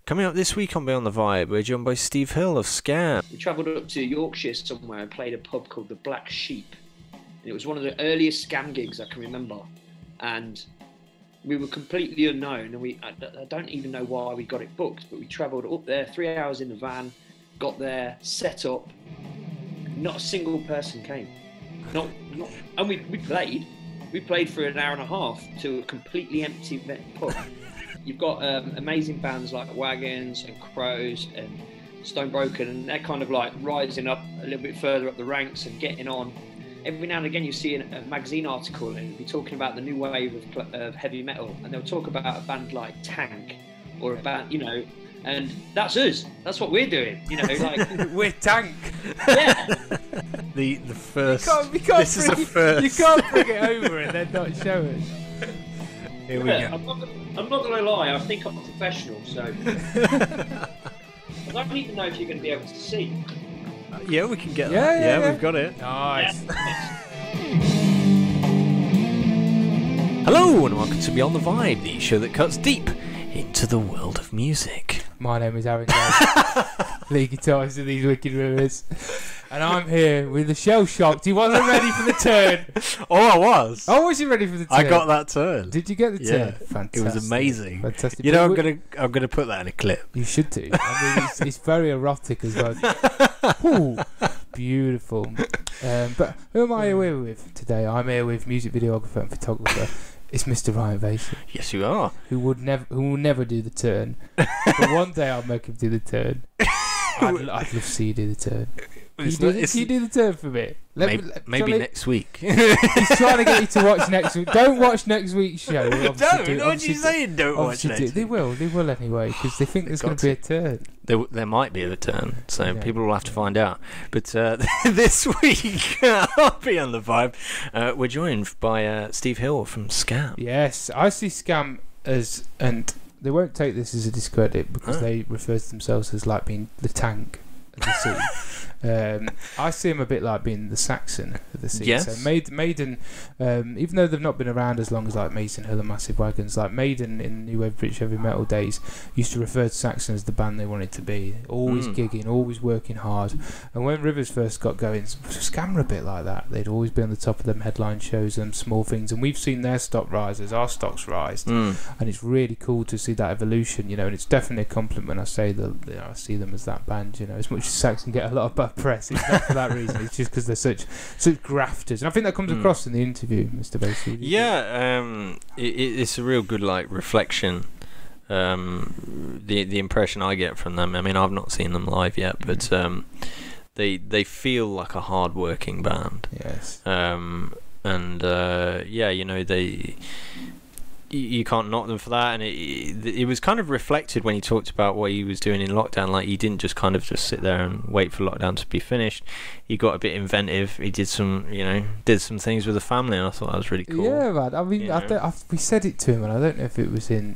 Coming up this week on Beyond the Vibe, we're joined by Steve Hill of SKAM. We travelled up to Yorkshire somewhere and played a pub called the Black Sheep. And it was one of the earliest SKAM gigs I can remember. And we were completely unknown, and I don't even know why we got it booked, but we travelled up there, 3 hours in the van, got there, set up. Not a single person came. And we played. We played for an hour and a half to a completely empty pub. You've got amazing bands like Wagons and Crows and Stonebroken, and they're kind of like rising up a little bit further up the ranks and getting on. Every now and again you see a magazine article and it'll be talking about the new wave of heavy metal, and they'll talk about a band like Tank or a band, and that's us. That's what we're doing, like we're Tank. Yeah. The first. You can't this is the first. You can't bring it over and then not show it. Here we go. I'm not going to lie, I think I'm a professional, so I don't even know if you're going to be able to see. Yeah, we can get that. Yeah, we've got it. Nice. Hello and welcome to Beyond the Vibe, the show that cuts deep into the world of music. My name is Aaron lead guitarist of these wicked rivers, and I'm here with the shell shocked. He wasn't ready for the turn. Oh, I was. Oh, was you ready for the turn? I got that turn. Did you get the turn? Fantastic. It was amazing. Fantastic. I'm gonna put that in a clip. You should do. I mean, it's very erotic as well. Ooh, beautiful. But who am I here with today? I'm here with music videographer and photographer. It's Mr. Ryan Vason. Yes, you are. Who will never do the turn. But one day I'll make him do the turn. I'd love to see you do the turn. Can you do the turn for me? Maybe next week. He's trying to get you to watch next week. Don't watch next week's show. Don't. What are you saying? Don't watch next week. They will anyway, because they think there's going to be a turn. There might be a turn, so people will have to find out. But this week, I'll be on the vibe. We're joined by Steve Hill from SKAM. Yes, I see SKAM as, and they won't take this as a discredit because they refer to themselves as like being the Tank of the sea. I see them a bit like being the Saxon of the scene. Yes. So Maiden, even though they've not been around as long as like Mason Hill and Massive Wagons, like Maiden in New Wave British heavy metal days used to refer to Saxon as the band they wanted to be. Always gigging, always working hard. And when Rivers first got going, SKAM were a bit like that. They'd always be on the top of them headline shows and small things. And we've seen their stock rise as our stocks rise. And it's really cool to see that evolution, and it's definitely a compliment when I say that I see them as that band. As much as Saxon get a lot of bad press, it's not for that reason. It's just because they're such grafters, and I think that comes across in the interview, Mr. Basie. Yeah, it's a real good reflection. The impression I get from them. I mean, I've not seen them live yet, but they feel like a hard-working band. Yes. They. You can't knock them for that, and it was kind of reflected when he talked about what he was doing in lockdown. Like, he didn't just sit there and wait for lockdown to be finished. He got a bit inventive. He did some things with the family, and I thought that was really cool. Yeah, man. I mean, we said it to him, and I don't know if it was in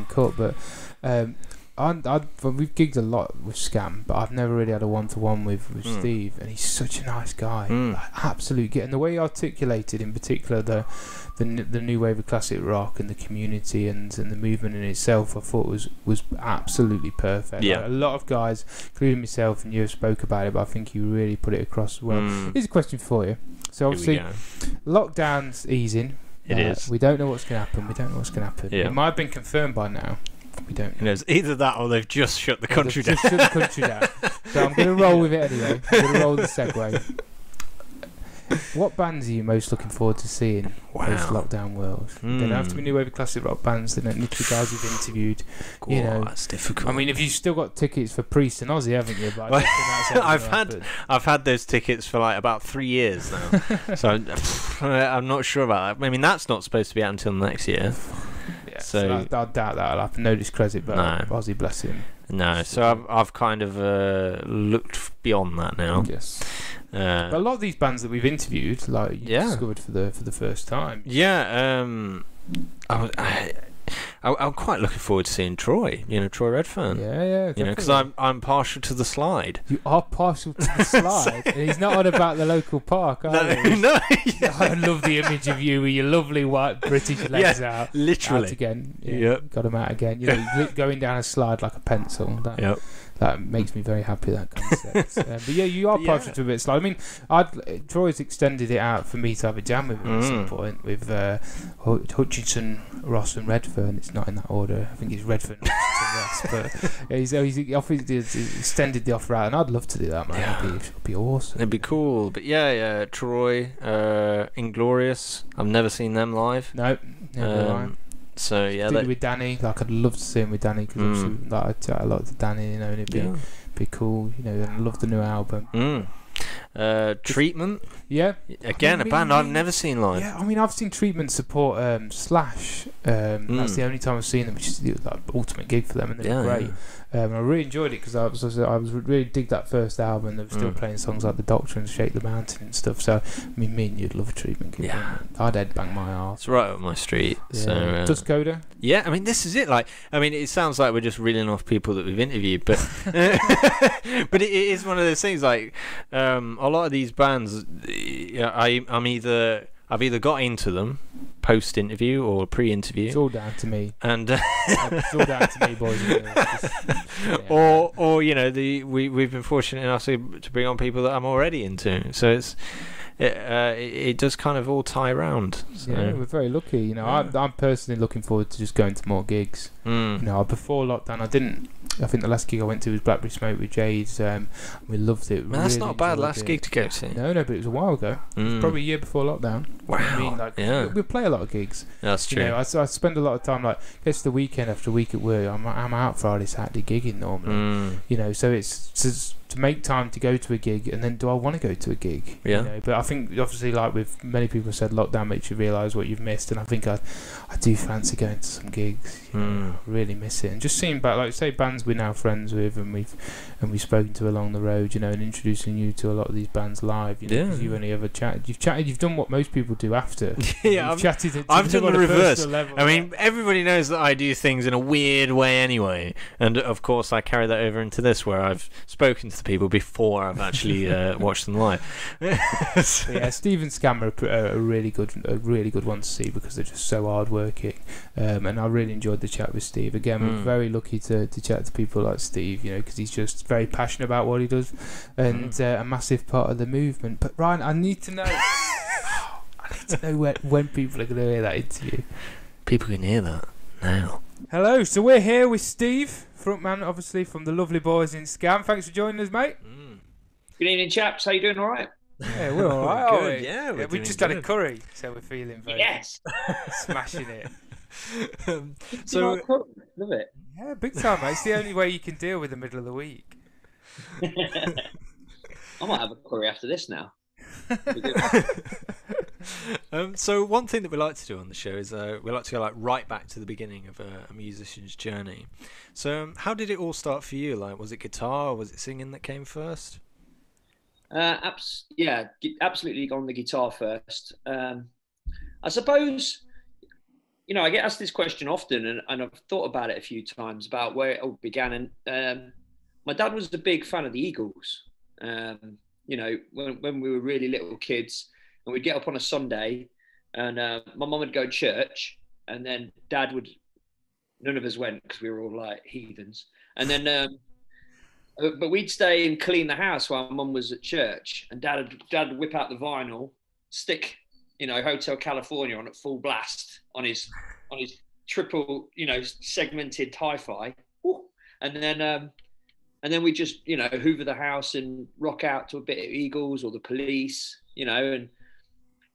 cut, but we've gigged a lot with SKAM, but I've never really had a one-to-one with Steve, and he's such a nice guy. Absolutely. And the way he articulated, in particular, the new wave of classic rock and the community and the movement in itself, I thought was absolutely perfect. Yeah. Like, a lot of guys, including myself, and you have spoke about it, but I think you really put it across well. Here's a question for you. So obviously, lockdown's easing. It is. We don't know what's going to happen. Yeah. It might have been confirmed by now. We don't know. It's either that or they've just shut the country down. Shut the country down. So I'm going to roll with it anyway. I'm going to roll the segue. What bands are you most looking forward to seeing post-lockdown world? They don't have to be new wave classic rock bands. They don't need to be guys you've interviewed. That's difficult. I mean, if you've still got tickets for Priest and Ozzy, haven't you? But I don't think that's I've had those tickets for about 3 years now. So I'm not sure about that. I mean, that's not supposed to be out until next year. Yeah, so I doubt that'll happen. No discredit, but Ozzy, bless him. No, so I've kind of looked beyond that now. Yes. But a lot of these bands that we've interviewed, like you discovered for the first time. Yeah. I'm quite looking forward to seeing Troy. Troy Redfern. Yeah. Because I'm partial to the slide. You are partial to the slide, and he's not on about the local park, are you? No. I love the image of you with your lovely white British legs out. Literally. Out again. Yep. Got them out again. Going down a slide like a pencil. That makes me very happy, that concept. But yeah, you are partial to a bit of slide. I mean, Troy's extended it out for me to have a jam with him at some point with Hutchinson, Ross and Redfern. It's not in that order. I think it's Redfern, Hutchinson, Ross. But he's extended the offer out, and I'd love to do that, man. Yeah. It'd be awesome. It'd be cool. But yeah, Troy, Inglorious. I've never seen them live. No, never mind. So yeah, with Danny, like I'd love to see him with Danny because obviously I chat a lot to Danny, and it'd be cool, and I love the new album. Treatment, again, a band I've never seen live. Yeah, I mean, I've seen Treatment support Slash. That's the only time I've seen them, which is like ultimate gig for them, and they're great. I really enjoyed it because I was really dig that first album. They were still playing songs like The Doctor and Shake the Mountain and stuff. So I mean, me and you'd love a Treatment gig. Yeah, I'd headbang my arse. It's right up my street. Yeah. So Dust Coda. Yeah, I mean, this is it. Like, I mean, it sounds like we're just reeling off people that we've interviewed, but but it is one of those things. Like, a lot of these bands, I've either got into them post-interview or pre-interview. It's all down to me. And it's all down to me, boys. Or we've been fortunate enough to bring on people that I'm already into. So it does kind of all tie around. So. Yeah, we're very lucky. I'm personally looking forward to just going to more gigs. Before lockdown, I think the last gig I went to was Blackberry Smoke with Jade. We loved it. Man, that's not a bad last gig to go to. No, but it was a while ago. It was probably a year before lockdown. Wow. I mean, we play a lot of gigs. That's true. I spend a lot of time, it's the weekend after a week at work. I'm out Friday, Saturday gigging normally. So it's to make time to go to a gig, and then do I want to go to a gig? Yeah. But I think obviously, like with many people said, lockdown makes you realise what you've missed, and I think I do fancy going to some gigs. I really miss it, and just seeing back, like say, bands we're now friends with, and we've spoken to along the road, and introducing you to a lot of these bands live. Because you only ever chatted. You've done what most people do after. Yeah, I've chatted. I've done the reverse. I mean, everybody knows that I do things in a weird way anyway, and of course I carry that over into this, where I've spoken to the people before I've actually watched them live. So yeah, Steve and SKAM are a really good one to see because they're just so hard working, and I really enjoyed the chat with Steve. Again, we're very lucky to chat to people like Steve, because he's just very passionate about what he does, and a massive part of the movement. But Ryan, I need to know. I need to know when people are going to hear that interview. People can hear that now. Hello, so we're here with Steve, frontman, obviously, from the lovely boys in SKAM. Thanks for joining us, mate. Good evening, chaps. How you doing? All right? Yeah, we're all right, aren't we? Yeah, we just had a curry, so we're feeling very smashing it. So love it. Yeah, big time, mate. It's the only way you can deal with the middle of the week. I might have a curry after this now. So one thing that we like to do on the show is we like to go right back to the beginning of a musician's journey. So how did it all start for you? Was it guitar or was it singing that came first? Absolutely on the guitar first. I suppose, I get asked this question often, and I've thought about it a few times about where it all began. And my dad was a big fan of the Eagles. When we were really little kids, and we'd get up on a Sunday, and my mum would go to church, and then Dad would. None of us went because we were all like heathens, and then. But we'd stay and clean the house while Mum was at church, and Dad would whip out the vinyl, stick, Hotel California on at full blast on his triple, segmented hi-fi, and then we just, hoover the house and rock out to a bit of Eagles or the Police, and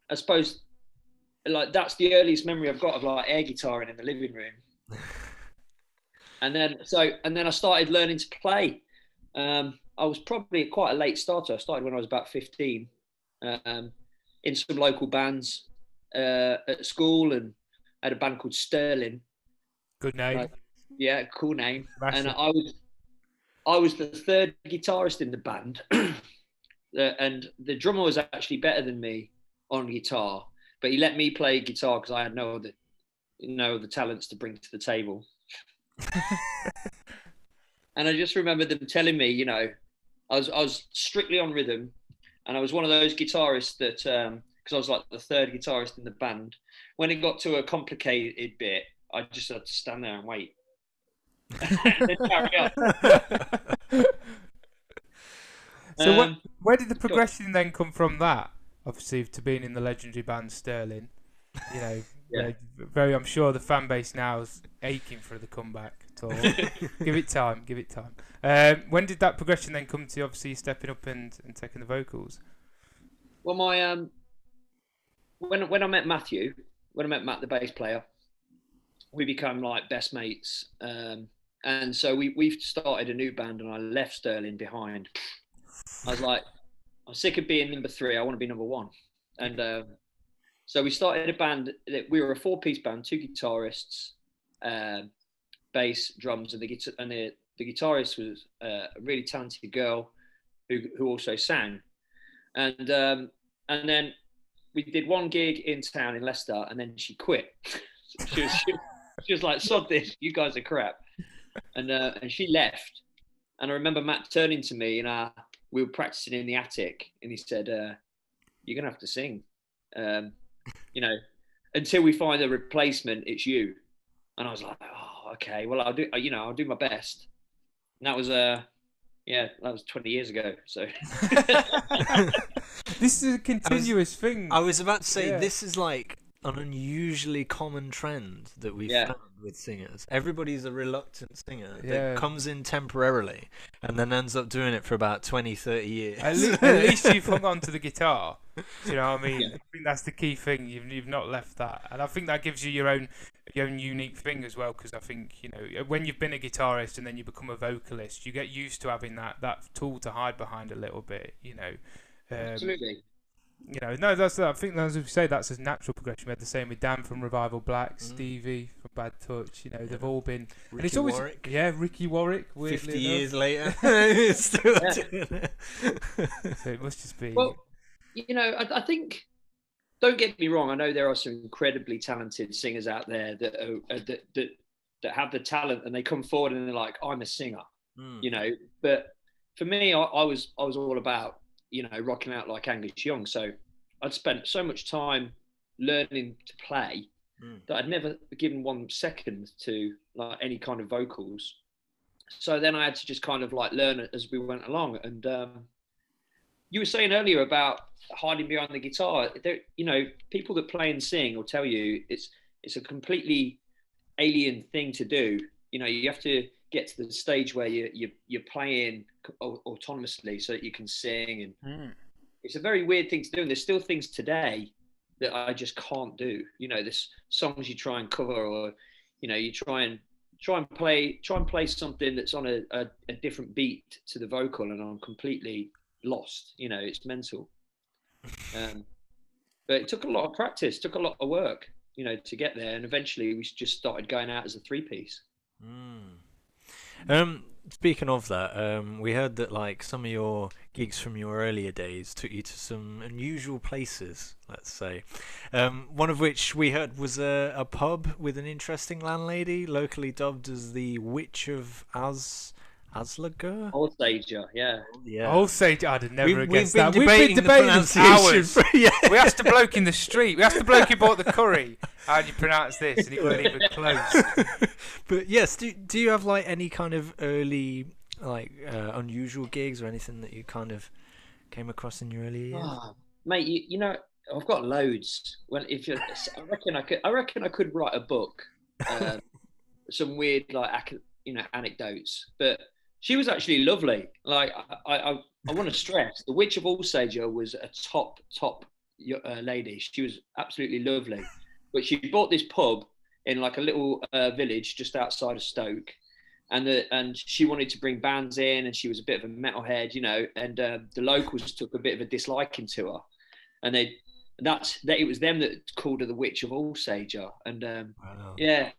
I suppose that's the earliest memory I've got of air guitaring in the living room, and then I started learning to play. I was probably quite a late starter. I started when I was about 15 in some local bands at school, and I had a band called Sterling. Good name. Cool name. Massive. And I was the third guitarist in the band, and the drummer was actually better than me on guitar, but he let me play guitar because I had no other the talents to bring to the table. And I just remember them telling me, I was strictly on rhythm, and I was one of those guitarists that, because I was like the third guitarist in the band, when it got to a complicated bit, I just had to stand there and wait. And then carry on. So where did the progression then come from that? Obviously, to being in the legendary band Sterling, I'm sure the fan base now is aching for the comeback tour. Give it time. When did that progression then come to obviously stepping up and taking the vocals? Well, when I met Matt, the bass player, we became like best mates, and so we've started a new band, and I left Sterling behind. I was like, I'm sick of being number 3. I want to be number 1. And so we started a band. We were a 4-piece band, 2 guitarists, bass, drums, and the guitarist was a really talented girl who also sang. And then we did 1 gig in town in Leicester, and then she quit. she was like, "Sod this, you guys are crap," and she left. And I remember Matt turning to me, and we were practicing in the attic, and he said, "You're gonna have to sing, until we find a replacement. It's you." And I was like, "Oh, okay. Well, I'll do my best." And that was that was 20 years ago. So this is a continuous thing. I was about to say, this is like an unusually common trend that we've found with singers. Everybody's a reluctant singer that comes in temporarily and then ends up doing it for about 20, 30 years. At least you've hung on to the guitar. Do you know what I mean? I think that's the key thing. You've not left that, and I think that gives you your own unique thing as well. Because I think when you've been a guitarist and then you become a vocalist, you get used to having that tool to hide behind a little bit. Absolutely. No, that's I think as we say, that's a natural progression. We had the same with Dan from Revival Black, Stevie from Bad Touch. They've all been. Ricky and it's always Warwick. Ricky Warwick. 50 years later, still doing it. So it must just be. Well, I think. Don't get me wrong. I know there are some incredibly talented singers out there that have the talent, and they come forward and they're like, "I'm a singer," But for me, I was all about rocking out like Angus Young. So I'd spent so much time learning to play that I'd never given 1 second to like any kind of vocals. So then I had to just kind of like learn it as we went along. And you were saying earlier about hiding behind the guitar. People that play and sing will tell you it's a completely alien thing to do. You have to get to the stage where you're playing autonomously so that you can sing, and it's a very weird thing to do. And there's still things today that I just can't do. There's songs you try and cover, or you try and play something that's on a different beat to the vocal, and I'm completely lost. It's mental. But it took a lot of practice, took a lot of work, to get there, and eventually we just started going out as a 3-piece. Speaking of that, we heard that like some of your gigs from your earlier days took you to some unusual places, let's say. One of which we heard was a pub with an interesting landlady, locally dubbed as the Witch of Aslager? Alsager, yeah. Alsager, I'd have never guessed that. We've been debating this hours. We asked the bloke in the street. We asked the bloke who bought the curry, how do you pronounce this? And he wasn't even close. But yes, do you have like any kind of early like unusual gigs or anything that you kind of came across in your early years? Oh, mate, I've got loads. I reckon I could write a book, some weird like anecdotes, but she was actually lovely. Like I want to stress, the Witch of Alsager was a top lady. She was absolutely lovely. But she bought this pub in like a little village just outside of Stoke, and she wanted to bring bands in, and she was a bit of a metalhead, and the locals took a bit of a disliking to her, and it was them that called her the Witch of Alsager, and wow.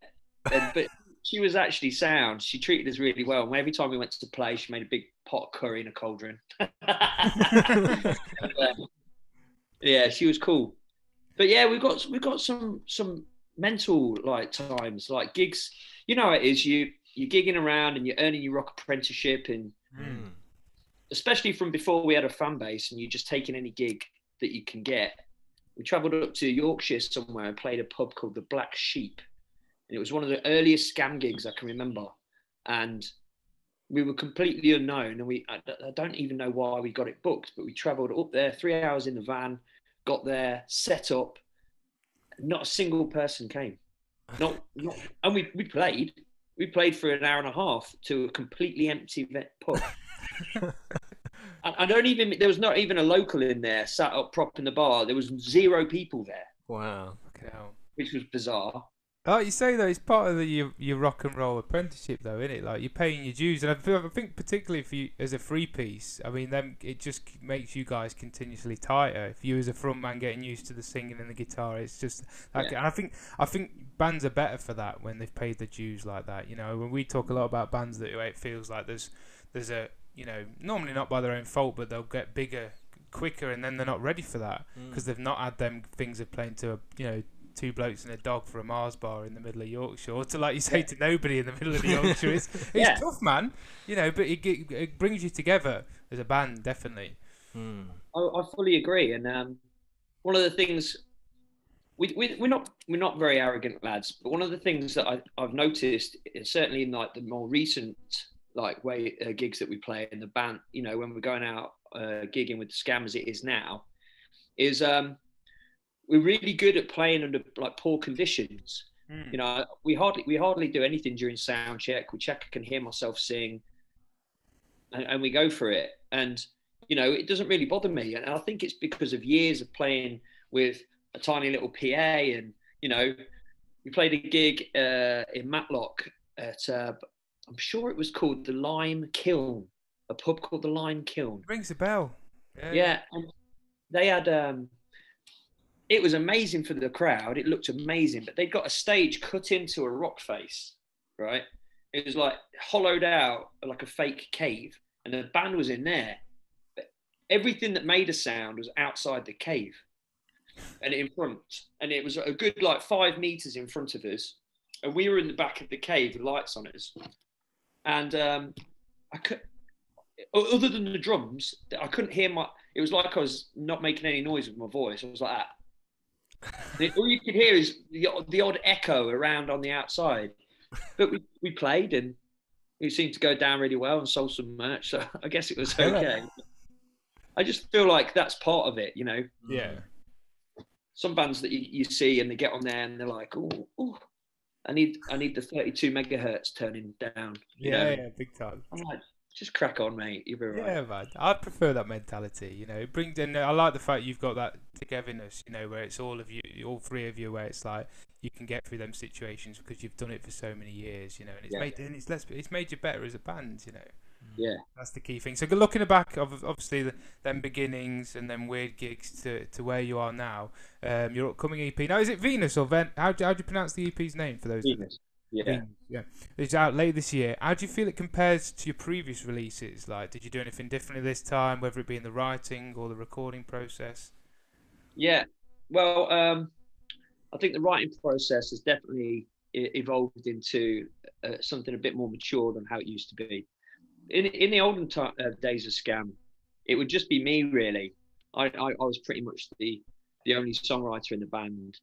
But she was actually sound. She treated us really well. And every time we went to play, she made a big pot of curry in a cauldron. Yeah, she was cool. But yeah, we've got some mental like times, like gigs. You know how it is. You're gigging around and you're earning your rock apprenticeship, and especially from before we had a fan base, and you're just taking any gig that you can get. We travelled up to Yorkshire somewhere and played a pub called the Black Sheep, and it was one of the earliest SKAM gigs I can remember. And we were completely unknown, and I don't even know why we got it booked, but we travelled up there, 3 hours in the van, got there, set up. Not a single person came. And we played. We played for an hour and a half to a completely empty pub. There was not even a local in there sat up prop in the bar. There was 0 people there. Wow. Okay. Which was bizarre. Like you say though, it's part of your rock and roll apprenticeship though, isn't it? Like you're paying your dues, and I think particularly if you as a free piece, I mean, then it just makes you guys continuously tighter. If you as a frontman getting used to the singing and the guitar, it's just like, and I think bands are better for that when they've paid the dues like that. You know, when we talk a lot about bands that it feels like there's a, you know, normally not by their own fault, but they'll get bigger quicker, and then they're not ready for that because they've not had them things of playing to a, you know, 2 blokes and a dog for a Mars bar in the middle of Yorkshire, or to, like you say, to nobody in the middle of the Yorkshire. It's tough, man. You know, but it brings you together as a band, definitely. I fully agree. And one of the things we're not very arrogant lads, but one of the things that I've noticed, certainly in like the more recent like gigs that we play in the band, you know, when we're going out gigging with the SKAM as it is now, is we're really good at playing under like poor conditions. You know, we hardly do anything during sound check. We check I can hear myself sing, and we go for it. And you know, it doesn't really bother me. And I think it's because of years of playing with a tiny little PA. And you know, we played a gig in Matlock at I'm sure it was called the Lime Kiln, a pub called the Lime Kiln. Rings a bell. Yeah, and they had it was amazing for the crowd. It looked amazing, but they got a stage cut into a rock face, right? It was like hollowed out like a fake cave, and the band was in there. But everything that made a sound was outside the cave and in front. And it was a good like 5 meters in front of us. And we were in the back of the cave with lights on us. And I could, other than the drums, I couldn't hear it was like I was not making any noise with my voice. I was like that. All you could hear is the odd echo around on the outside. But we played, and it seemed to go down really well and sold some merch. So I guess it was okay. I just feel like that's part of it, you know? Yeah. Some bands that you see and they get on there and they're like, oh, I need the 32 megahertz turning down. You know? Yeah, big time. I'm like, just crack on, mate. You'll be right. Yeah, man. I prefer that mentality. You know, it brings in. I like the fact you've got that togetherness. You know, where it's all of you, all 3 of you, where it's like you can get through them situations because you've done it for so many years. You know, and it's made you better as a band. You know. Yeah, that's the key thing. So looking back, obviously them beginnings and then weird gigs to where you are now, your upcoming EP. Now, is it Venous or How do you pronounce the EP's name for those? Venous. Yeah. Yeah. It's out late this year. How do you feel it compares to your previous releases? Like, did you do anything differently this time, whether it be in the writing or the recording process? Yeah. Well, I think the writing process has definitely evolved into something a bit more mature than how it used to be. In the olden days of SKAM, it would just be me, really. I was pretty much the only songwriter in the band.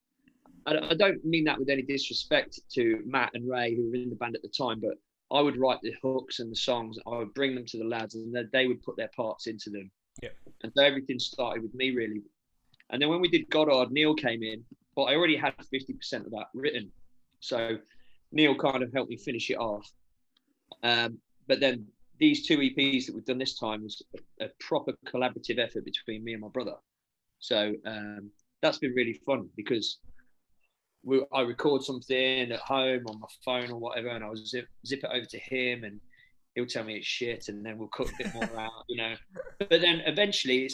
I don't mean that with any disrespect to Matt and Ray, who were in the band at the time, but I would write the hooks and the songs. I would bring them to the lads, and they would put their parts into them. Yeah. And so everything started with me, really. And then when we did Goddard, Neil came in, but I already had 50% of that written. So Neil kind of helped me finish it off. But then these 2 EPs that we've done this time was a proper collaborative effort between me and my brother. So that's been really fun because I record something at home on my phone or whatever, and I'll zip it over to him, and he'll tell me it's shit, and then we'll cut a bit more out, you know. But then eventually,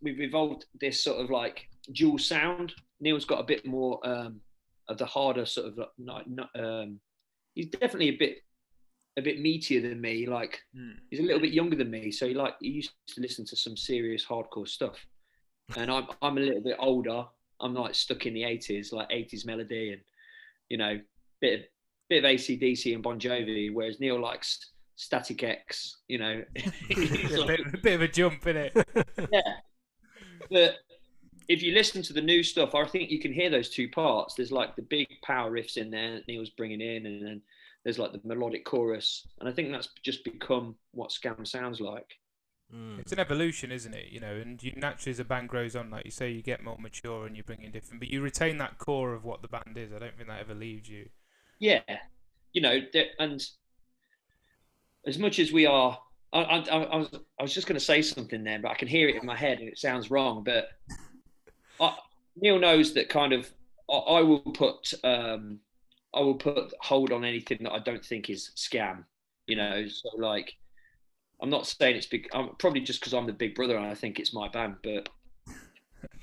we've evolved this sort of like dual sound. Neil's got a bit more of the harder sort of he's definitely a bit meatier than me. Like he's a little bit younger than me, so he used to listen to some serious hardcore stuff, and I'm a little bit older. I'm like stuck in the 80s, like 80s melody, and you know, bit of AC/DC and Bon Jovi, whereas Neil likes Static X, you know. a bit of a jump, isn't it? Yeah. But if you listen to the new stuff, I think you can hear those two parts. There's like the big power riffs in there that Neil's bringing in, and then there's like the melodic chorus. And I think that's just become what SKAM sounds like. It's an evolution, isn't it? You know, and you naturally, as a band grows on, like you say, you get more mature and you bring in different, but you retain that core of what the band is. I don't think that ever leaves you. Yeah, you know, and as much as we are, I was just going to say something there, but I can hear it in my head and it sounds wrong. But Neil knows that kind of I will put hold on anything that I don't think is SKAM. You know, so like. I'm not saying it's big. I'm probably just because I'm the big brother and I think it's my band. But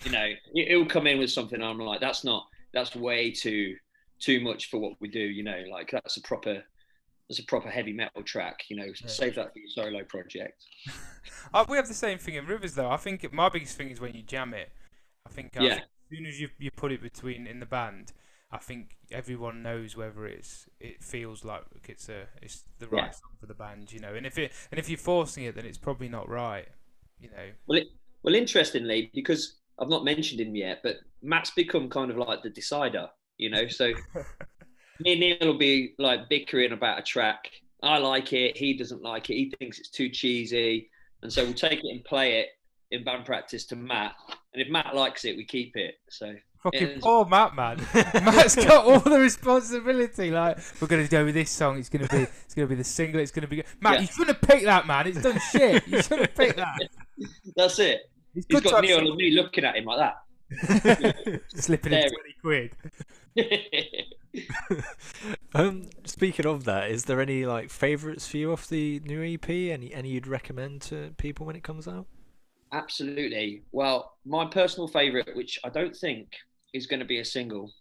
you know, he'll come in with something. And I'm like, that's way too much for what we do. You know, like that's a proper heavy metal track. You know, save that for your solo project. We have the same thing in Rivers, though. I think my biggest thing is when you jam it. I think as soon as you put it in the band, I think everyone knows whether it feels like it's the right song for the band, you know. And if you're forcing it, then it's probably not right, you know. Well, interestingly, because I've not mentioned him yet, but Matt's become kind of like the decider, you know. So me and Neil will be like bickering about a track. I like it, he doesn't like it, he thinks it's too cheesy, and so we'll take it and play it in band practice to Matt. And if Matt likes it, we keep it. So. Fucking poor Matt, man. Matt's got all the responsibility. Like, we're gonna go with this song. It's gonna be the single. It's gonna be good. Matt, you shouldn't have picked that, man. It's done shit. You shouldn't have picked that. That's it. He's got Neil and me looking at him like that. Slipping in 20 quid. Speaking of that, is there any like favourites for you off the new EP? Any you'd recommend to people when it comes out? Absolutely. Well, my personal favourite, which I don't think is going to be a single,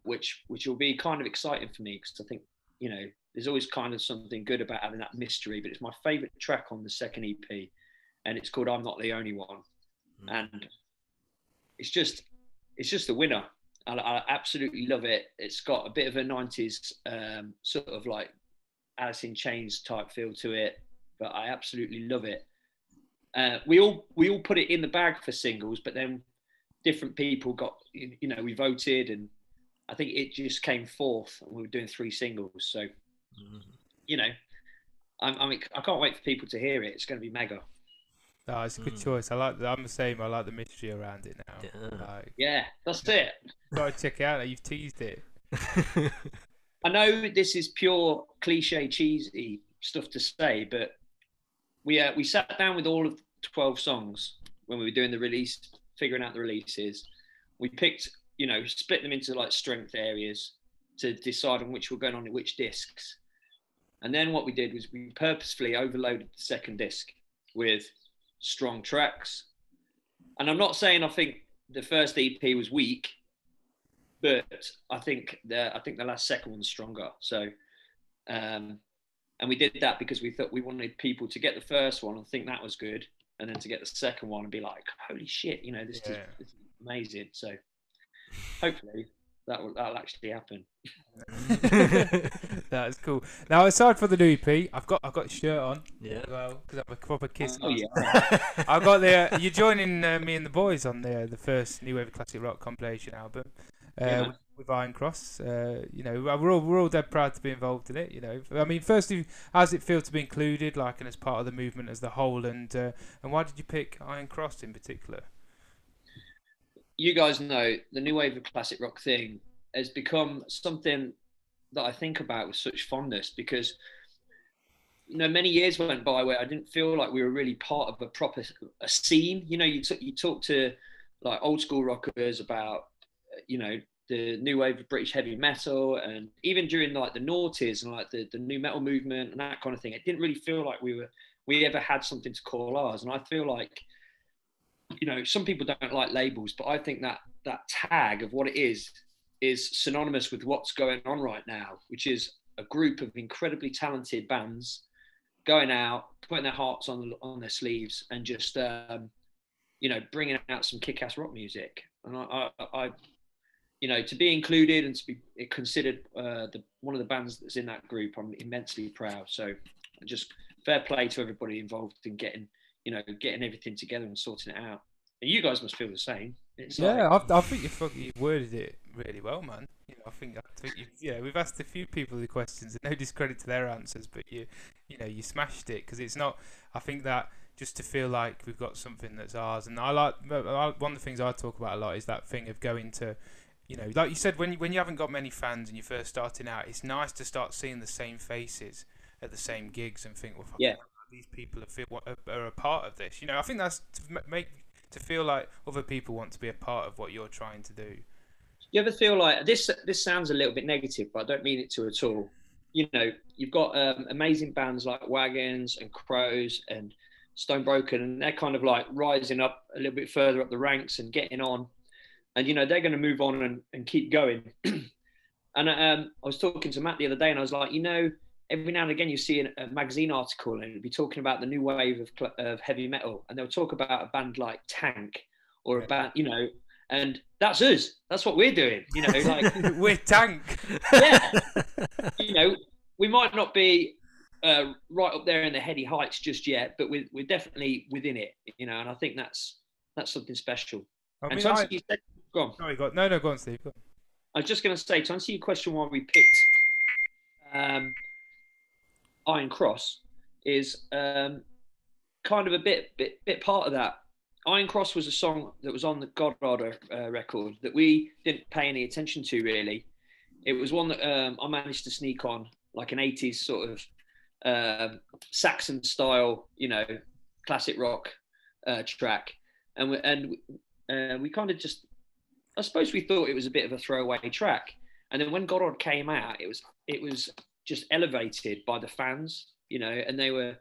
which will be kind of exciting for me because I think, you know, there's always kind of something good about having that mystery, but it's my favourite track on the second EP, and it's called I'm Not the Only One. And it's just a winner. I absolutely love it. It's got a bit of a 90s sort of like Alice in Chains type feel to it, but I absolutely love it. We all put it in the bag for singles, but then different people got, you know, we voted, and I think it just came fourth, and we were doing 3 singles. So, you know, I can't wait for people to hear it. It's going to be mega. No, it's a good choice. I'm the same. I like the mystery around it now. Yeah, that's it. Gotta check it out. You've teased it. I know this is pure cliche, cheesy stuff to say, but we sat down with all of 12 songs when we were doing the release, figuring out the releases. We picked, you know, split them into like strength areas to decide on which were going on which discs. And then what we did was we purposefully overloaded the second disc with strong tracks. And I'm not saying I think the first EP was weak, but I think the last second one's stronger. So, and we did that because we thought we wanted people to get the first one and think that was good, and then to get the second one and be like, holy shit, you know, this is amazing. So hopefully that'll actually happen. That's cool. Now, aside from the new EP, I've got the shirt on. Yeah. Well, because I'm a proper Kiss. Oh yeah. I've got the. You're joining me and the boys on the first New Wave Classic Rock compilation album. With Iron Cross, you know, we're all dead proud to be involved in it. You know, I mean, firstly, how does it feel to be included, like, and as part of the movement as the whole, and why did you pick Iron Cross in particular? You guys know the New Wave of Classic Rock thing has become something that I think about with such fondness because, you know, many years went by where I didn't feel like we were really part of a scene. You know, you talk to like old school rockers about, you know, the new wave of British heavy metal, and even during like the noughties and like the new metal movement and that kind of thing, it didn't really feel like we ever had something to call ours. And I feel like, you know, some people don't like labels, but I think that tag of what it is synonymous with what's going on right now, which is a group of incredibly talented bands going out, putting their hearts on their sleeves, and just you know, bringing out some kick-ass rock music. And I you know, to be included and to be considered one of the bands that's in that group, I'm immensely proud. So just fair play to everybody involved in getting everything together and sorting it out. And you guys must feel the same. It's I think you worded it really well, man. You know, I think we've asked a few people the questions, and no discredit to their answers, but you smashed it, because it's not. I think that just to feel like we've got something that's ours, and one of the things I talk about a lot is that thing of going to, you know, like you said, when you haven't got many fans and you're first starting out, it's nice to start seeing the same faces at the same gigs and think, well, these people are a part of this. You know, I think that's to feel like other people want to be a part of what you're trying to do. You ever feel like this sounds a little bit negative, but I don't mean it to at all. You know, you've got amazing bands like Wagons and Crows and Stone Broken, and they're kind of like rising up a little bit further up the ranks and getting on. And, you know, they're going to move on and keep going. And I was talking to Matt the other day, and I was like, you know, every now and again you see a magazine article and it'll be talking about the new wave of heavy metal, and they'll talk about a band like Tank or a band, you know, and that's us. That's what we're doing, you know, like we're Tank. Yeah. You know, we might not be right up there in the heady heights just yet, but we're definitely within it, you know, and I think that's something special. I mean, go on. Sorry, go on, Steve. Go on. I was just going to say, to answer your question, why we picked Iron Cross is kind of a bit part of that. Iron Cross was a song that was on the God Order record that we didn't pay any attention to, really. It was one that I managed to sneak on, like an 80s sort of Saxon style, you know, classic rock track. And we kind of just, I suppose we thought it was a bit of a throwaway track. And then when God Order came out, it was just elevated by the fans, you know, and they were,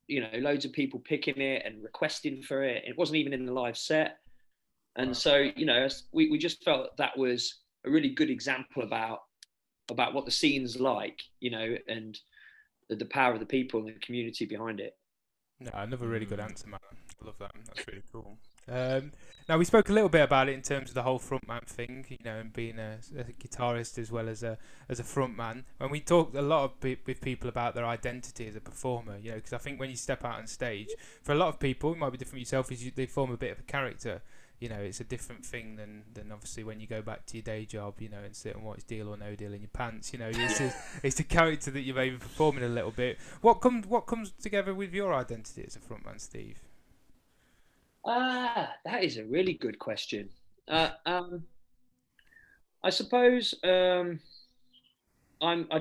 you know, loads of people picking it and requesting for it. It wasn't even in the live set. And so, you know, we just felt that was a really good example about what the scene's like, you know, and the power of the people and the community behind it. No, another really good answer, man. I love that. That's really cool. Now, we spoke a little bit about it in terms of the whole frontman thing, you know, and being a guitarist as well as a frontman. And we talked a lot with people about their identity as a performer, you know, because I think when you step out on stage, for a lot of people, it might be different for yourself, is they form a bit of a character. You know, it's a different thing than obviously when you go back to your day job, you know, and sit and watch Deal or No Deal in your pants. You know, it's a character that you're maybe performing a little bit. What comes together with your identity as a frontman, Steve? That is a really good question. I suppose I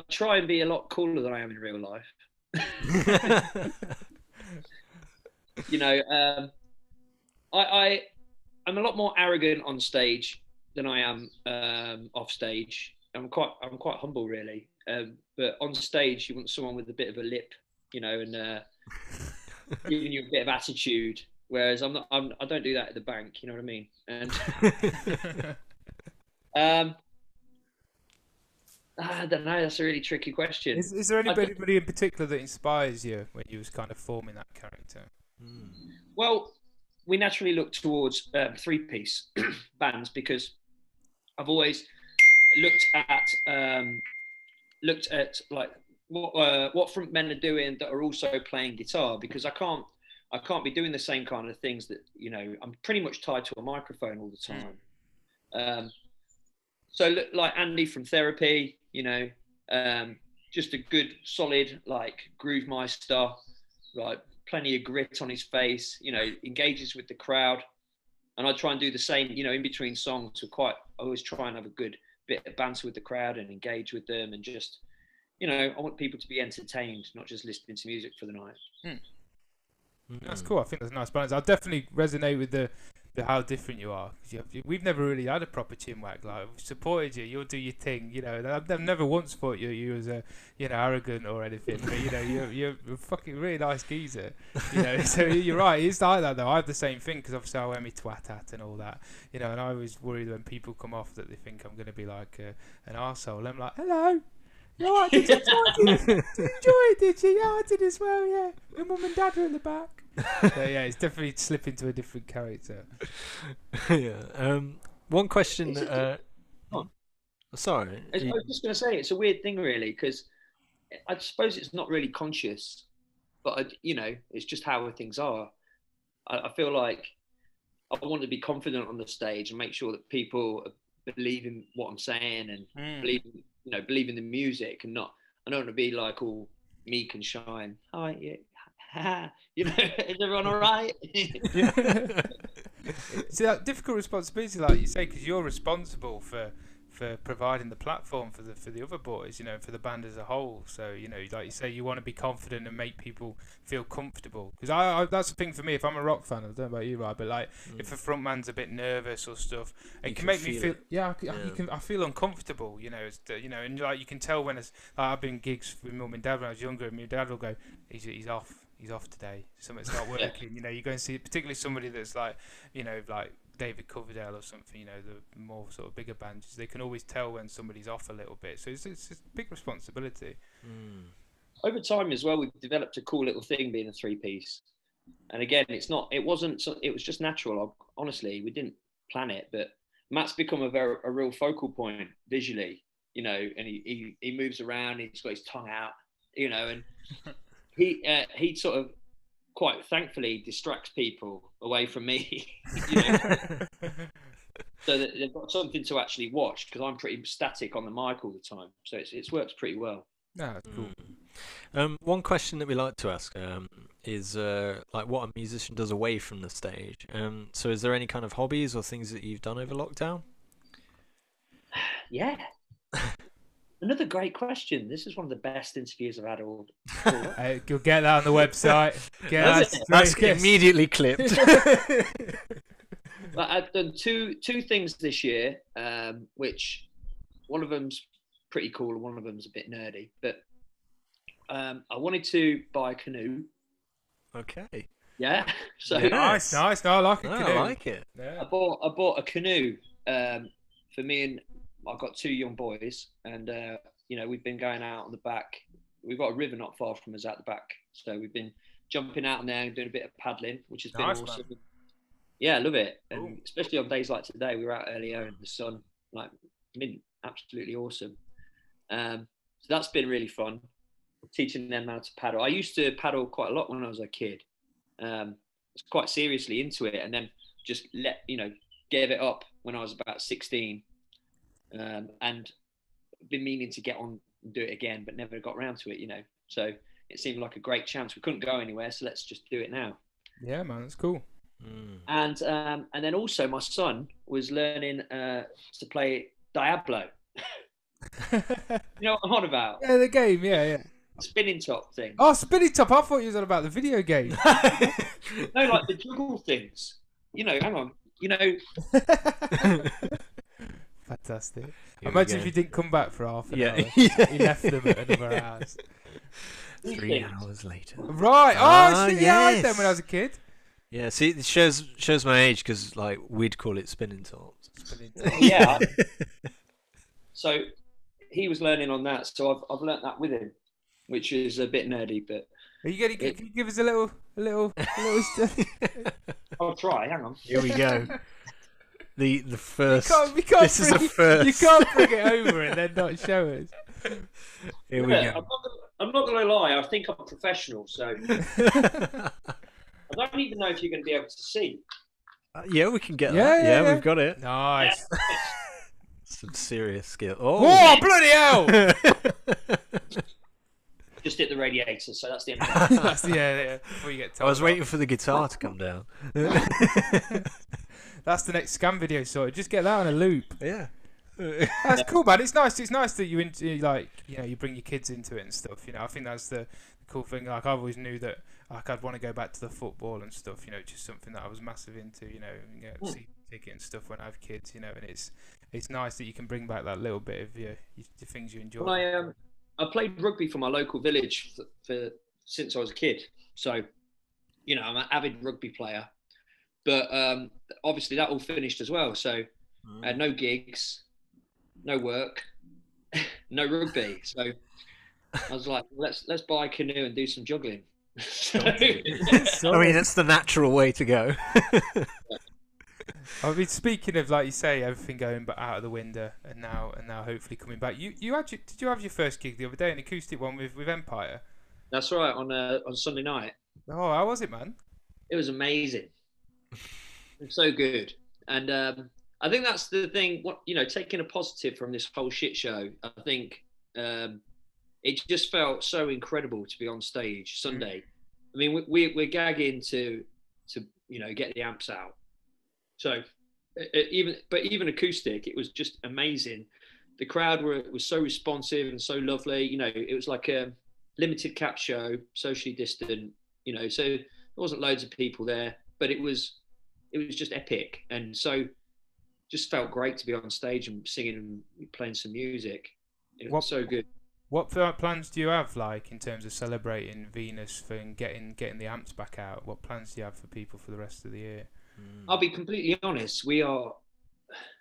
try and be a lot cooler than I am in real life. You know, I'm a lot more arrogant on stage than I am off stage. I'm quite humble, really. But on stage, you want someone with a bit of a lip, you know, and giving you a bit of attitude. Whereas I don't do that at the bank. You know what I mean? And I don't know. That's a really tricky question. Is there anybody in particular that inspires you when you was kind of forming that character? Well, we naturally look towards three-piece bands because I've always looked at like what front men are doing that are also playing guitar, because I can't be doing the same kind of things that, you know, I'm pretty much tied to a microphone all the time. So look, like Andy from Therapy, you know, just a good solid like groove meister, like plenty of grit on his face, you know, engages with the crowd. And I try and do the same, you know, in between songs. I always try and have a good bit of banter with the crowd and engage with them, and just, you know, I want people to be entertained, not just listening to music for the night. That's cool. I think that's a nice balance. I definitely resonate with the how different you are. We've never really had a proper chinwag. Like, we've supported you. You'll do your thing. You know, I've never once thought you was a, you know, arrogant or anything. But you know, you're a fucking really nice geezer. You know, so you're right. It's like that though. I have the same thing, because obviously I wear my twat hat and all that. You know, and I always worry when people come off that they think I'm going to be like an arsehole. I'm like, hello. Yeah, I did you enjoy it, did you? Yeah, I did as well, yeah. My mum and dad are in the back. So yeah, it's definitely slipping into a different character. Yeah. One question. Sorry. I was just going to say, it's a weird thing, really, because I suppose it's not really conscious, but it's just how things are. I feel like I want to be confident on the stage and make sure that people believe in what I'm saying and believe in the music, and not. I don't want to be like all meek and shy and hi, yeah, is everyone all right? See, that difficult responsibility, like you say, because you're responsible for providing the platform for the other boys, for the band as a whole. So, like you say, you want to be confident and make people feel comfortable. Because I that's the thing for me. If I'm a rock fan, I don't know about you, right, but like if a frontman's a bit nervous or stuff, it can make me feel. I feel uncomfortable. And like you can tell when it's like I've been gigs with mum and dad when I was younger, and my dad will go, he's off. He's off today. Something's not working. You go and see, particularly somebody that's like, like David Coverdale or something. The more sort of bigger bands, they can always tell when somebody's off a little bit. So it's a big responsibility. Over time as well, we've developed a cool little thing being a 3-piece. And again, it was just natural. Honestly, we didn't plan it, but Matt's become a real focal point visually. And he moves around. He's got his tongue out. And he sort of quite thankfully distracts people away from me, so that they've got something to actually watch, because I'm pretty static on the mic all the time. So it's worked pretty well. No, that's cool. One question that we like to ask is like what a musician does away from the stage. So is there any kind of hobbies or things that you've done over lockdown? Yeah. Another great question. This is one of the best interviews I've had all. You'll get that on the website. That's immediately clipped. I've done two things this year, which one of them's pretty cool and one of them's a bit nerdy. But I wanted to buy a canoe. Okay. Yeah. So nice. No, I like a canoe. I like it. Yeah. I bought a canoe for me, and I've got 2 young boys, and we've been going out on the back. We've got a river not far from us out the back, so we've been jumping out in there and doing a bit of paddling, which has been awesome. Man. Yeah, I love it, and especially on days like today. We were out earlier in the sun, been absolutely awesome. So that's been really fun, teaching them how to paddle. I used to paddle quite a lot when I was a kid. I was quite seriously into it, and then just gave it up when I was about 16. And been meaning to get on and do it again, but never got around to it, so it seemed like a great chance. We couldn't go anywhere, so let's just do it now. Yeah, man, that's cool. And then also my son was learning to play Diablo. You know what I'm on about? Yeah, the game. Yeah. Spinning top thing. Oh, spinning top. I thought you was on about the video game. No, like the juggle things. Hang on. Fantastic. Imagine if you didn't come back for half an hour. Yeah. You left them at another house. 3 hours later. Right. I had them when I was a kid. Yeah, see, it shows my age, because we'd call it spinning tops. Yeah. So he was learning on that, so I've learnt that with him, which is a bit nerdy, but. Are you going to give us a little stuff? I'll try. Hang on. Here we go. The first. You can't this is the first. You can't bring it over and then not show us. Here we go. I'm not going to lie. I think I'm professional, so I don't even know if you're going to be able to see. Yeah, we can get that. Yeah, we've got it. Nice. Yeah. Some serious skill. Oh, whoa, bloody hell! Just hit the radiator, so that's the end. That's before you get told. I was waiting for the guitar to come down. That's the next SKAM video sorted. Just get that on a loop. Yeah. That's cool, man. It's nice. It's nice that you you bring your kids into it and stuff. I think that's the cool thing. Like I've always knew that I'd want to go back to the football and stuff. Just something that I was massive into. See ticket and stuff when I have kids. And it's nice that you can bring back that little bit of the things you enjoy. Well, I played rugby for my local village for since I was a kid. So, I'm an avid rugby player. But obviously that all finished as well. So no gigs, no work, no rugby. So I was like, let's buy a canoe and do some juggling. I mean, that's the natural way to go. I mean, speaking of, like you say, everything going but out of the window, and now hopefully coming back. You had did you have your first gig the other day, an acoustic one with Empire? That's right, on Sunday night. Oh, how was it, man? It was amazing. It was so good. And I think that's the thing. What taking a positive from this whole shit show. I think it just felt so incredible to be on stage Sunday. I mean, we're gagging to get the amps out. So even acoustic, it was just amazing. The crowd was so responsive and so lovely. It was like a limited cap show, socially distant. So there wasn't loads of people there, but it was just epic, and so just felt great to be on stage and singing and playing some music. It was so good. What plans do you have, like, in terms of celebrating Venous and getting the amps back out? What plans do you have for people for the rest of the year? I'll be completely honest. We are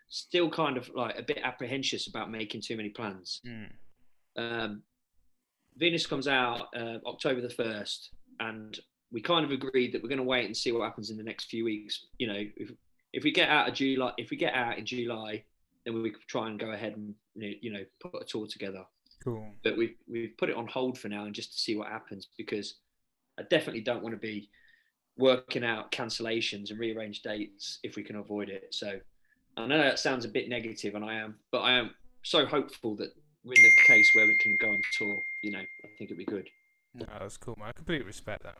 still kind of like a bit apprehensive about making too many plans. Venous comes out October the 1st, and we kind of agreed that we're going to wait and see what happens in the next few weeks. If we get out in July, then we could try and go ahead and put a tour together. Cool. But we've put it on hold for now, and just to see what happens, because I definitely don't want to be working out cancellations and rearrange dates if we can avoid it. So I know that sounds a bit negative, and I am so hopeful that we're in the case where we can go on tour. I think it'd be good. No, that's cool, man. I completely respect that.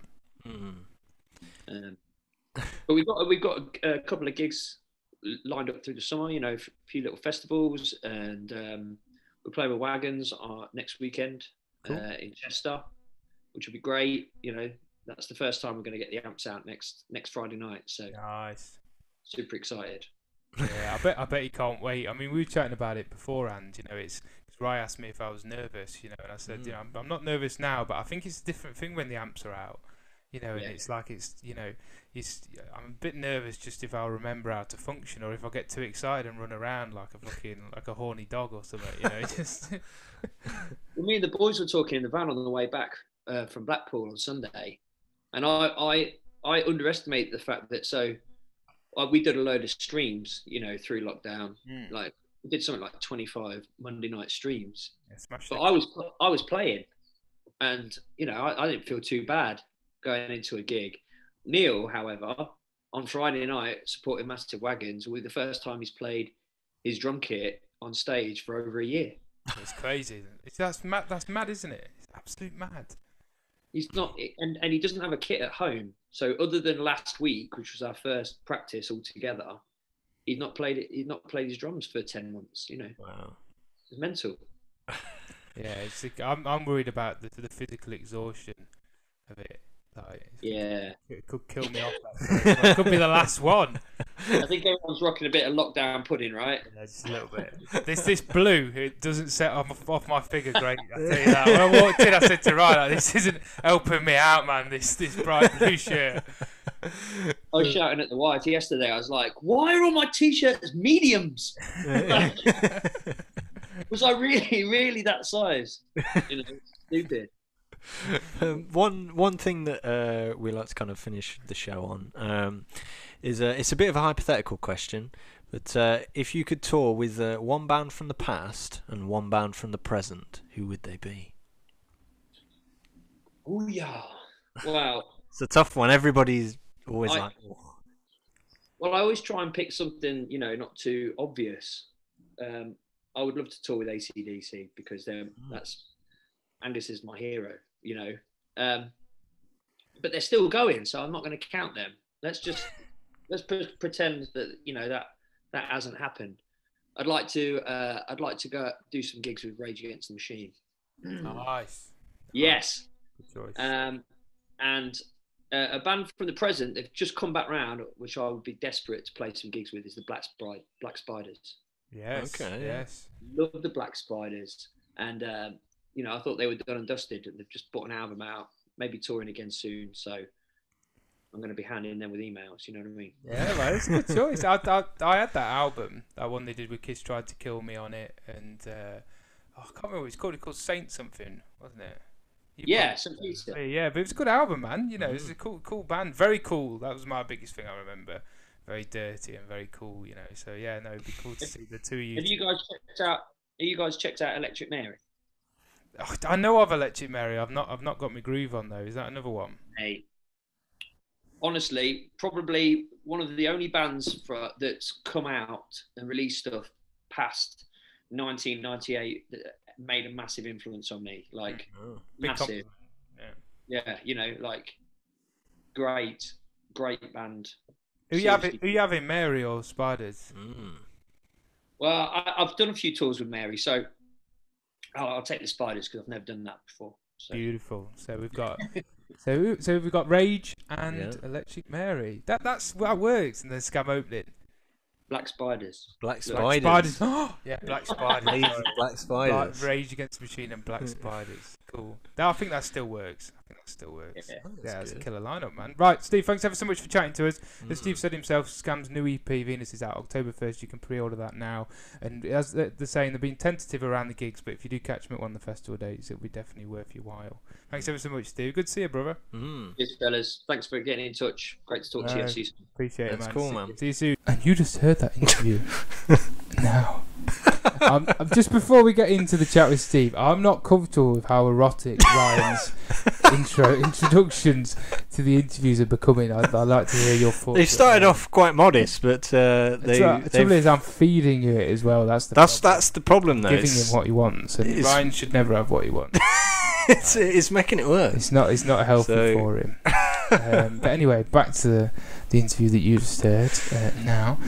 But we've got a couple of gigs lined up through the summer. A few little festivals, and we're playing with Wagons next weekend. Cool. In Chester, which will be great. That's the first time we're going to get the amps out next Friday night. So nice. Super excited. Yeah, I bet you can't wait. I mean, we were chatting about it beforehand. It's because Rye asked me if I was nervous. And I said, I'm not nervous now, but I think it's a different thing when the amps are out. And it's like I'm a bit nervous just if I'll remember how to function, or if I get too excited and run around like a horny dog or something. Just. Well, me and the boys were talking in the van on the way back from Blackpool on Sunday, and I underestimated the fact that we did a load of streams, through lockdown. Like we did something like 25 Monday night streams. Yeah, but I was playing, and I didn't feel too bad going into a gig. Neil, however, on Friday night, supporting Massive Wagons, was the first time he's played his drum kit on stage for over a year. It's crazy. That's mad, isn't it? It's absolute mad. He's not, and he doesn't have a kit at home. So other than last week, which was our first practice all together, he's not played it. He's not played his drums for 10 months. Wow, it's mental. Yeah, I'm worried about the physical exhaustion of it. It could kill me off. It could be the last one. I think everyone's rocking a bit of lockdown pudding, right? Yeah, just a little bit. This blue, it doesn't set off my figure great. I tell you that. When I walked in, I said to Ryan, "This isn't helping me out, man. This bright blue shirt." I was shouting at the wife yesterday. I was like, "Why are all my t-shirts mediums? Was I really that size? Stupid." One thing that we like to kind of finish the show on is it's a bit of a hypothetical question, but if you could tour with one band from the past and one band from the present, who would they be? Oh yeah, wow. It's a tough one. Everybody's always like. Oh. Well, I always try and pick something not too obvious. I would love to tour with AC/DC because that's Angus is my hero. But they're still going, so I'm not going to count them. Let's pretend that that hasn't happened. I'd like to go do some gigs with Rage Against the Machine. Nice. Yes. Good choice. And a band from the present, they've just come back round, which I would be desperate to play some gigs with, is the Black Spiders. Yes. Okay. Yes. Love the Black Spiders, and I thought they were done and dusted. They've just put an album out, maybe touring again soon. So I'm going to be handing them with emails. You know what I mean? Yeah, well, it's a good choice. I had that album, that one they did with Kiss Tried to Kill Me on it, and I can't remember what it's called. It's called Saint something, wasn't it? St. Peter. Yeah, but it was a good album, man. It was a cool band. Very cool. That was my biggest thing I remember. very dirty and very cool, you know. So yeah, no, it'd be cool to see the two of you. Have you guys checked out? Have you guys checked out Electric Mary? Oh, I know of Electric Mary. I've not got my groove on though. Is that another one? Hey, honestly, probably one of the only bands that's come out and released stuff past 1998 that made a massive influence on me. Like massive. Yeah, you know, like great band. Who you having, Mary or Spiders? Well, I've done a few tours with Mary, so I'll take the Spiders because I've never done that before. So. Beautiful. So we've got so we've got Rage and Electric Mary. That works in the SKAM opening. Black Spiders. Black Spiders. Yeah, Black Spiders. Black Spiders. Rage Against the Machine and Black Spiders. Cool. I think that still works. Yeah, that's a killer lineup, man. Right, Steve, thanks ever so much for chatting to us. As Steve said himself, SKAM's new EP, Venous, is out October 1st. You can pre-order that now. And as they're saying, they've been tentative around the gigs, but if you do catch them at one of the festival dates, it'll be definitely worth your while. Thanks ever so much, Steve. Good to see you, brother. Yes, fellas. Thanks for getting in touch. Great to talk to you. See you soon. Appreciate it, man. That's cool, man. See you soon. And you just heard that interview. Now, just before we get into the chat with Steve, I'm not comfortable with how erotic Ryan's introductions to the interviews are becoming. I'd like to hear your thoughts. They started off quite modest, but the trouble is I'm feeding you it as well. That's the problem, though. Giving him what he wants, and Ryan should never have what he wants. It's making it worse. It's not healthy for him. But anyway, back to the interview that you just heard now.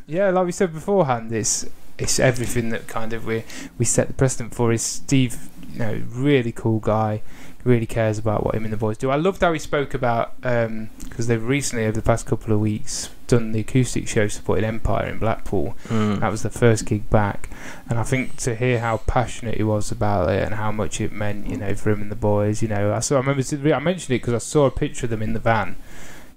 Yeah, like we said beforehand, it's everything that kind of we set the precedent for. Is Steve, you know, really cool guy, really cares about what him and the boys do. I loved how he spoke about because they've recently, over the past couple of weeks, done the acoustic show supporting Empire in Blackpool. That was the first gig back, and I think to hear how passionate he was about it and how much it meant, you know, for him and the boys. You know, I mentioned it because I saw a picture of them in the van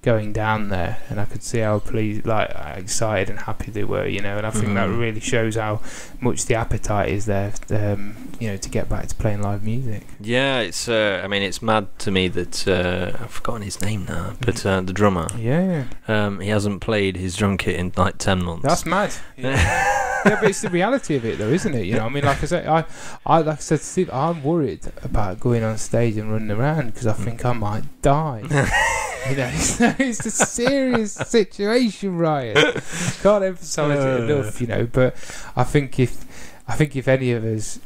going down there, and I could see how pleased, like excited and happy they were, you know. And I think that really shows how much the appetite is there, you know, to get back to playing live music. Yeah, it's I mean, it's mad to me that I've forgotten his name now, but the drummer, he hasn't played his drum kit in like 10 months. That's mad. Yeah, but it's the reality of it, though, isn't it? You know, I mean, like I said, like I said to Steve, I'm worried about going on stage and running around because I think I might die. You know, it's a serious situation, Ryan. Can't emphasise it enough, you know. But I think if any of us,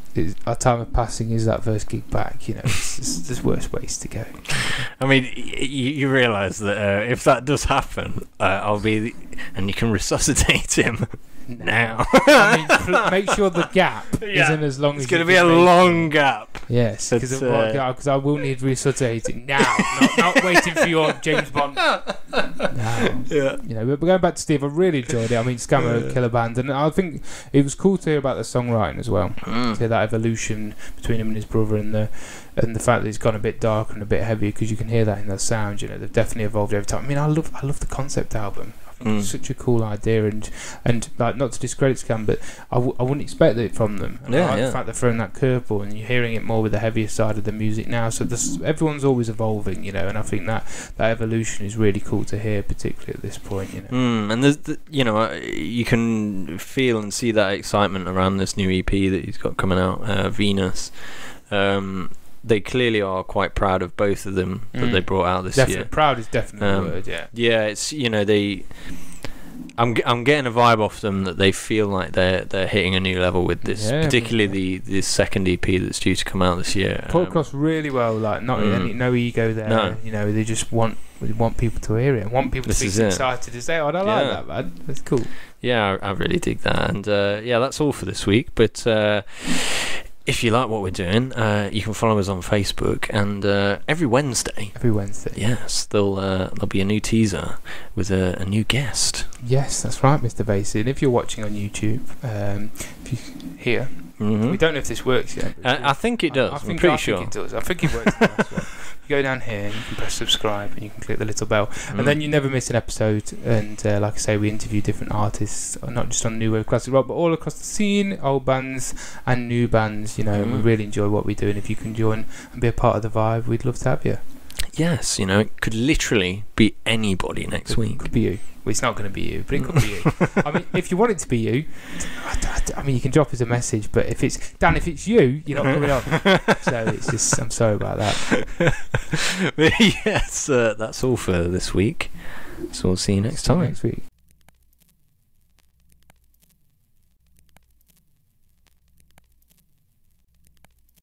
our time of passing is that first gig back, you know, there's worse ways to go. I mean, you realise that if that does happen, I'll be, and you can resuscitate him. Now. I mean, make sure the gap isn't as long as it's going to be a long gap. Yes, because I will need resuscitating now, not waiting for your James Bond. Now. Yeah. You know, but going back to Steve, I really enjoyed it. I mean, SKAM are a killer band, and I think it was cool to hear about the songwriting as well. To hear that evolution between him and his brother, and the fact that it's gone a bit darker and a bit heavier, because you can hear that in their sound. You know, they've definitely evolved over time. I mean, I love the concept album. It's such a cool idea, and like, not to discredit SKAM, but I wouldn't expect it from them. And the fact they're throwing that curveball, and you're hearing it more with the heavier side of the music now. So everyone's always evolving, you know, and I think that evolution is really cool to hear, particularly at this point, you know. And there's you know, you can feel and see that excitement around this new EP that he's got coming out, Venous. They clearly are quite proud of both of them that they brought out this year. Proud is definitely the word, yeah. Yeah, it's, you know, I'm getting a vibe off them that they feel like they're hitting a new level with this, particularly the second EP that's due to come out this year. Put across really well, like no ego there. No. You know, they just want people to hear it and want people to be excited to say, "Oh, I like that, man. That's cool." Yeah, I really dig that, and that's all for this week. But if you like what we're doing, you can follow us on Facebook, and every Wednesday, yes, there'll be a new teaser with a new guest. Yes, that's right, Mr. Basie. And if you're watching on YouTube, if you hear, we don't know if this works yet. I think it does. I'm pretty sure. I think it does. I think it works. You go down here, you can press subscribe, and you can click the little bell, and then you never miss an episode. And like I say, we interview different artists, not just on new wave classic rock, but all across the scene, old bands and new bands. You know, and we really enjoy what we do. And if you can join and be a part of the vibe, we'd love to have you. Yes, you know, it could literally be anybody next week. It could be you. Well, it's not going to be you, but it could be you. I mean, if you want it to be you, I mean, you can drop us a message, but if it's Dan, if it's you, you're not coming on. So it's just, I'm sorry about that. But yes, that's all for this week. So we'll see you next time. Next week.